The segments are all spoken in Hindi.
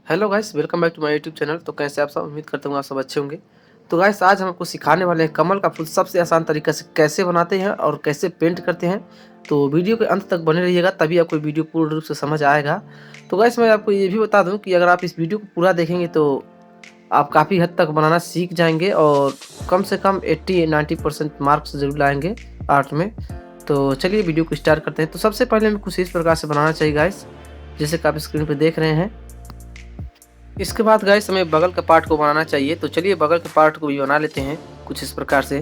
Hello guys, welcome back to my YouTube channel. तो कैसे आप सब, उम्मीद करता हूँ आप सब अच्छे होंगे। तो गाइस आज हम आपको सिखाने वाले हैं कमल का फूल सबसे आसान तरीका से कैसे बनाते हैं और कैसे पेंट करते हैं। तो वीडियो के अंत तक बने रहिएगा, तभी आपको वीडियो पूर्ण रूप से समझ आएगा। तो गाइस मैं आपको ये भी बता दूं कि अगर आप इस वीडियो को पूरा देखेंगे तो आप काफ़ी हद तक बनाना सीख जाएंगे और कम से कम 80-90% मार्क्स जरूर लाएंगे आर्ट में। तो चलिए वीडियो को स्टार्ट करते हैं। तो सबसे पहले हमें कुछ इस प्रकार से बनाना चाहिए गाइस, जैसे कि आप स्क्रीन पर देख रहे हैं। इसके बाद गाइस हमें बगल का पार्ट को बनाना चाहिए। तो चलिए बगल के पार्ट को भी बना लेते हैं कुछ इस प्रकार से।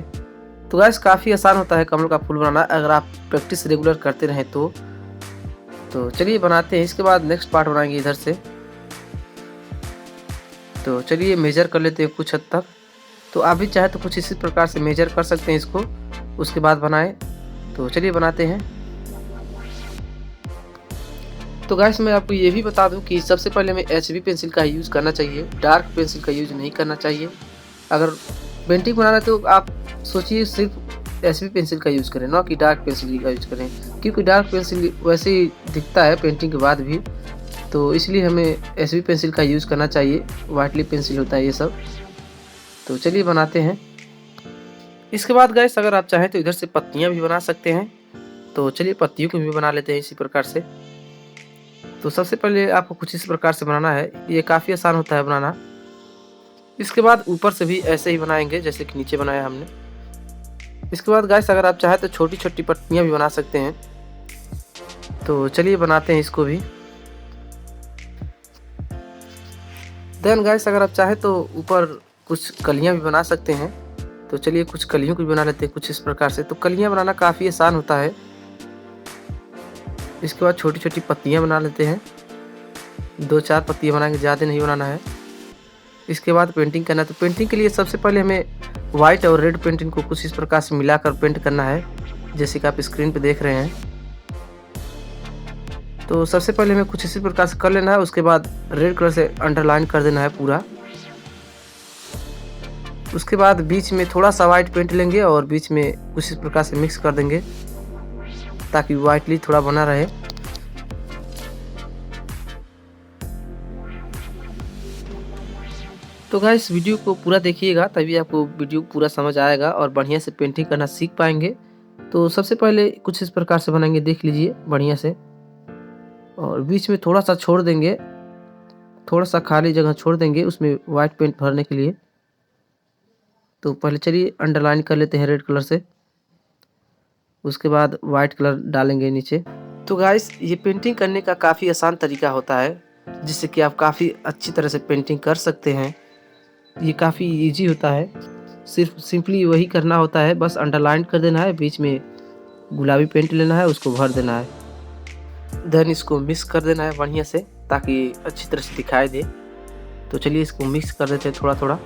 तो गाइस काफ़ी आसान होता है कमल का फूल बनाना, अगर आप प्रैक्टिस रेगुलर करते रहें तो चलिए बनाते हैं। इसके बाद नेक्स्ट पार्ट बनाएंगे इधर से। तो चलिए मेजर कर लेते हैं कुछ हद तक। तो आप भी चाहे तो कुछ इसी प्रकार से मेजर कर सकते हैं इसको, उसके बाद बनाएं। तो चलिए बनाते हैं। तो गाइस मैं आपको ये भी बता दूं कि सबसे पहले हमें HB पेंसिल का यूज़ करना चाहिए, डार्क पेंसिल का यूज़ नहीं करना चाहिए। अगर पेंटिंग बनाना है तो आप सोचिए सिर्फ HB पेंसिल का यूज़ करें, ना कि डार्क पेंसिल का यूज़ करें, क्योंकि डार्क पेंसिल वैसे ही दिखता है पेंटिंग के बाद भी। तो इसलिए हमें HB पेंसिल का यूज़ करना चाहिए, वाइटली पेंसिल होता है ये सब। तो चलिए बनाते हैं। इसके बाद गाइस अगर आप चाहें तो इधर से पत्तियाँ भी बना सकते हैं। तो चलिए पत्तियों को भी बना लेते हैं इसी प्रकार से। तो सबसे पहले आपको कुछ इस प्रकार से बनाना है, ये काफ़ी आसान होता है बनाना। इसके बाद ऊपर से भी ऐसे ही बनाएंगे जैसे कि नीचे बनाया हमने। इसके बाद गाइस अगर आप चाहें तो छोटी छोटी पत्तियां भी बना सकते हैं। तो चलिए बनाते हैं इसको भी। देन गाइस अगर आप चाहें तो ऊपर कुछ कलियां भी बना सकते हैं। तो चलिए कुछ कलियों को भी बना लेते हैं कुछ इस प्रकार से। तो कलियां बनाना काफ़ी आसान होता है। इसके बाद छोटी छोटी पत्तियां बना लेते हैं, 2-4 पत्तियां बनाएंगे, ज़्यादा नहीं बनाना है। इसके बाद पेंटिंग करना है। तो पेंटिंग के लिए सबसे पहले हमें वाइट और रेड पेंटिंग को कुछ इस प्रकार से मिलाकर पेंट करना है, जैसे कि आप स्क्रीन पे देख रहे हैं। तो सबसे पहले हमें कुछ इसी प्रकार से कर लेना है, उसके बाद रेड कलर से अंडरलाइन कर देना है पूरा। उसके बाद बीच में थोड़ा सा वाइट पेंट लेंगे और बीच में कुछ इस प्रकार से मिक्स कर देंगे ताकि वाइटली थोड़ा बना रहे। तो गाइस वीडियो को पूरा देखिएगा, तभी आपको वीडियो पूरा समझ आएगा और बढ़िया से पेंटिंग करना सीख पाएंगे। तो सबसे पहले कुछ इस प्रकार से बनाएंगे, देख लीजिए बढ़िया से। और बीच में थोड़ा सा छोड़ देंगे, थोड़ा सा खाली जगह छोड़ देंगे उसमें वाइट पेंट भरने के लिए। तो पहले चलिए अंडरलाइन कर लेते हैं रेड कलर से, उसके बाद वाइट कलर डालेंगे नीचे। तो गाइस ये पेंटिंग करने का काफ़ी आसान तरीका होता है, जिससे कि आप काफ़ी अच्छी तरह से पेंटिंग कर सकते हैं। ये काफ़ी इजी होता है, सिर्फ सिंपली वही करना होता है, बस अंडरलाइन कर देना है, बीच में गुलाबी पेंट लेना है, उसको भर देना है। देन इसको मिक्स कर देना है बढ़िया से ताकि अच्छी तरह से दिखाई दे। तो चलिए इसको मिक्स कर देते हैं थोड़ा थोड़ा।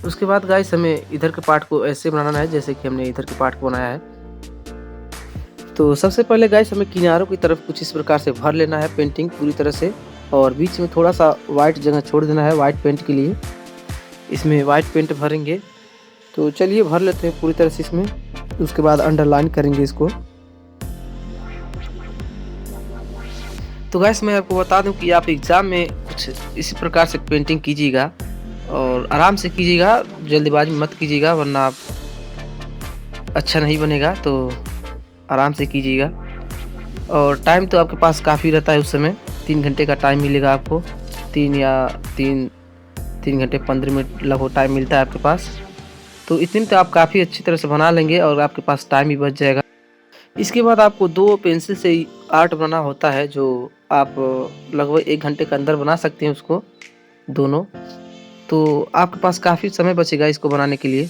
उसके बाद गाइस हमें इधर के पार्ट को ऐसे बनाना है जैसे कि हमने इधर के पार्ट को बनाया है। तो सबसे पहले गाइस हमें किनारों की तरफ कुछ इस प्रकार से भर लेना है पेंटिंग पूरी तरह से, और बीच में थोड़ा सा वाइट जगह छोड़ देना है वाइट पेंट के लिए। इसमें वाइट पेंट भरेंगे। तो चलिए भर लेते हैं पूरी तरह से इसमें, उसके बाद अंडरलाइन करेंगे इसको। तो गाइस मैं आपको बता दूं कि आप एग्ज़ाम में कुछ इसी प्रकार से पेंटिंग कीजिएगा और आराम से कीजिएगा, जल्दबाजी मत कीजिएगा वरना आप अच्छा नहीं बनेगा। तो आराम से कीजिएगा और टाइम तो आपके पास काफ़ी रहता है उस समय, 3 घंटे का टाइम मिलेगा आपको, 3 घंटे 15 मिनट लगभग टाइम मिलता है आपके पास। तो इतने में तो आप काफ़ी अच्छी तरह से बना लेंगे और आपके पास टाइम भी बच जाएगा। इसके बाद आपको 2 पेंसिल से आर्ट बनाना होता है, जो आप लगभग 1 घंटे के अंदर बना सकते हैं उसको दोनों। तो आपके पास काफ़ी समय बचेगा इसको बनाने के लिए।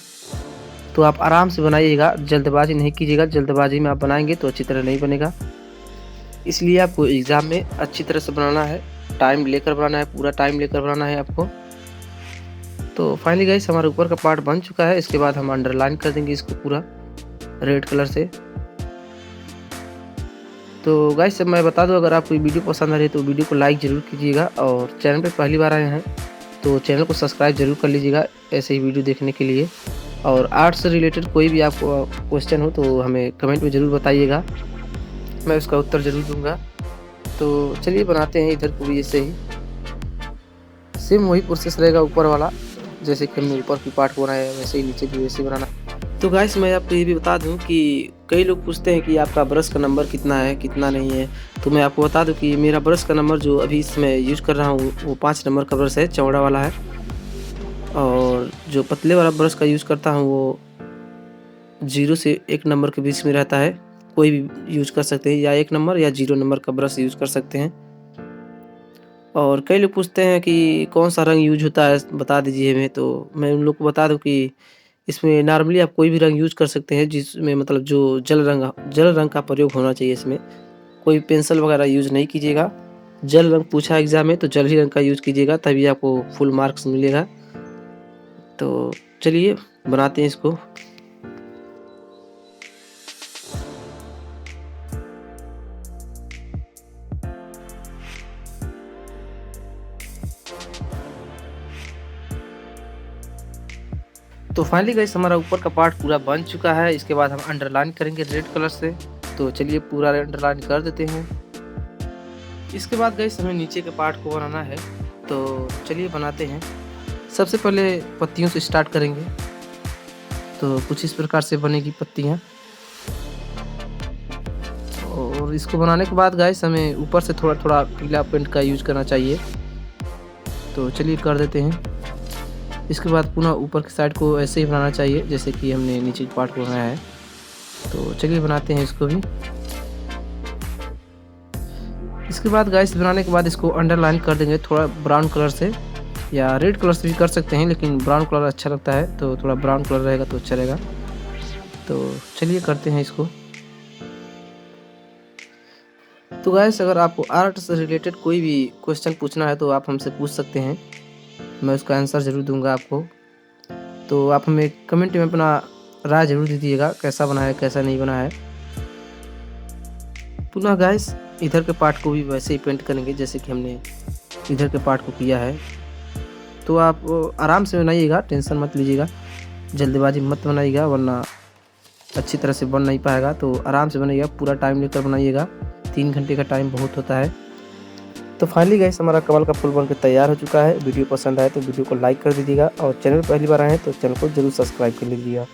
तो आप आराम से बनाइएगा, जल्दबाजी नहीं कीजिएगा, जल्दबाजी में आप बनाएंगे तो अच्छी तरह नहीं बनेगा। इसलिए आपको एग्ज़ाम में अच्छी तरह से बनाना है, टाइम लेकर बनाना है, पूरा टाइम लेकर बनाना है आपको। तो फाइनली गाइस हमारे ऊपर का पार्ट बन चुका है। इसके बाद हम अंडरलाइन कर देंगे इसको पूरा रेड कलर से। तो गाइस मैं बता दूं, अगर आपको वीडियो पसंद आ रही है तो वीडियो को लाइक ज़रूर कीजिएगा, और चैनल पे पहली बार आए हैं तो चैनल को सब्सक्राइब जरूर कर लीजिएगा ऐसे ही वीडियो देखने के लिए। और आर्ट से रिलेटेड कोई भी आपको क्वेश्चन हो तो हमें कमेंट में ज़रूर बताइएगा। मैं उसका उत्तर ज़रूर दूँगा। तो चलिए बनाते हैं इधर को भी ऐसे ही, सेम वही प्रोसेस रहेगा ऊपर वाला, जैसे कि हमने ऊपर की पार्ट को बनाया है वैसे ही नीचे भी वैसे बनाना। तो गाइस मैं आपको ये भी बता दूं कि कई लोग पूछते हैं कि आपका ब्रश का नंबर कितना है, कितना नहीं है। तो मैं आपको बता दूं कि मेरा ब्रश का नंबर जो अभी इसमें यूज़ कर रहा हूँ वो 5 नंबर का ब्रश है, चौड़ा वाला है। और जो पतले वाला ब्रश का यूज़ करता हूँ वो 0 से 1 नंबर के बीच में रहता है। कोई भी यूज़ कर सकते हैं, या 1 नंबर या 0 नंबर का ब्रश यूज़ कर सकते हैं। और कई लोग पूछते हैं कि कौन सा रंग यूज होता है, बता दीजिए हमें। तो मैं उन लोग को बता दूं कि इसमें नॉर्मली आप कोई भी रंग यूज कर सकते हैं, जिसमें मतलब जो जल रंग का प्रयोग होना चाहिए। इसमें कोई पेंसिल वगैरह यूज नहीं कीजिएगा। जल रंग पूछा एग्जाम में तो जल ही रंग का यूज कीजिएगा, तभी आपको फुल मार्क्स मिलेगा। तो चलिए बनाते हैं इसको। तो फाइनली गाइस हमारा ऊपर का पार्ट पूरा बन चुका है। इसके बाद हम अंडरलाइन करेंगे रेड कलर से। तो चलिए पूरा अंडरलाइन कर देते हैं। इसके बाद गाइस हमें नीचे के पार्ट को बनाना है, तो चलिए बनाते हैं। सबसे पहले पत्तियों से स्टार्ट करेंगे। तो कुछ इस प्रकार से बनेगी पत्तियाँ। और इसको बनाने के बाद गाइस हमें ऊपर से थोड़ा थोड़ा पीला पेंट का यूज करना चाहिए। तो चलिए कर देते हैं। इसके बाद पुनः ऊपर की साइड को ऐसे ही बनाना चाहिए जैसे कि हमने नीचे के पार्ट को बनाया है। तो चलिए बनाते हैं इसको भी। इसके बाद गाइस बनाने के बाद इसको अंडरलाइन कर देंगे थोड़ा ब्राउन कलर से, या रेड कलर से भी कर सकते हैं, लेकिन ब्राउन कलर अच्छा लगता है तो थोड़ा ब्राउन कलर रहेगा तो अच्छा रहेगा। तो चलिए करते हैं इसको। तो गाइस अगर आपको आर्ट से रिलेटेड कोई भी क्वेश्चन पूछना है तो आप हमसे पूछ सकते हैं, मैं उसका आंसर ज़रूर दूंगा आपको। तो आप हमें कमेंट में अपना राय ज़रूर दीजिएगा, कैसा बना है कैसा नहीं बना है। पुनः गाइस इधर के पार्ट को भी वैसे ही पेंट करेंगे जैसे कि हमने इधर के पार्ट को किया है। तो आप आराम से बनाइएगा, टेंशन मत लीजिएगा, जल्दबाजी मत बनाइएगा वरना अच्छी तरह से बन नहीं पाएगा। तो आराम से बनाइएगा, पूरा टाइम लेकर बनाइएगा, 3 घंटे का टाइम बहुत होता है। तो फाइनली गाइस हमारा कमल का फूल बनकर तैयार हो चुका है। वीडियो पसंद आए तो वीडियो को लाइक कर दीजिएगा, और चैनल पहली बार आए हैं तो चैनल को जरूर सब्सक्राइब कर लीजिएगा।